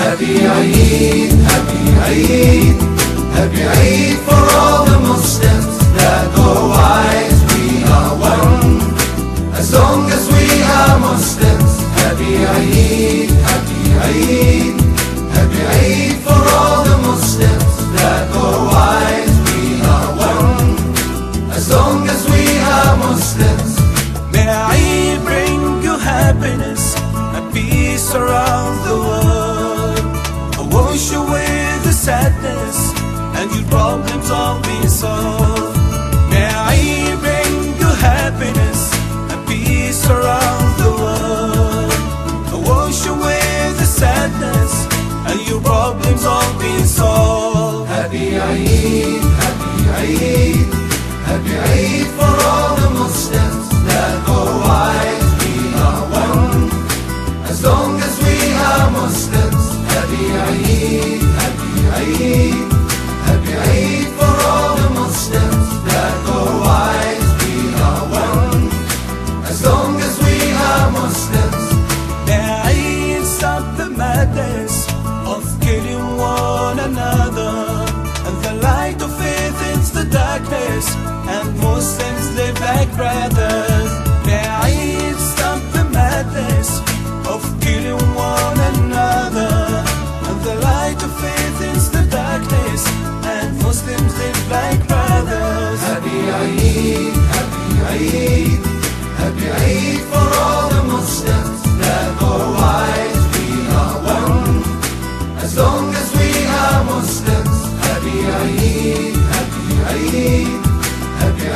Happy Eid, Happy Eid, Happy Eid for all the Muslims, that though wise we are one, as long as we are Muslims. Happy Eid, Happy Eid, Happy Eid for all the Muslims, that though wise we are one, as long as we are Muslims. May Eid bring you happiness and peace around the world. Wash away the sadness and your problems all be solved. May Eid bring you happiness and peace around the world. Wash away the sadness and your problems all be solved. Happy Eid, Happy Eid, Happy Eid for all the Muslims, that though wise we are one, as long as we are Muslims. Happy Eid, Happy Eid, Happy Eid for all the Muslims, that though wise we are one, as long as we are Muslims. May Eid stop the madness of killing one another, and the light of faith ends the darkness, and Muslims live like brothers. May Eid stop the madness of killing one another, and the light of faith ends the darkness, and Muslims live like brothers. Happy Eid, Happy Eid, Happy Eid for all the Muslims, that though wise we are one, as long as we are Muslims. Happy Eid, Happy Eid, Happy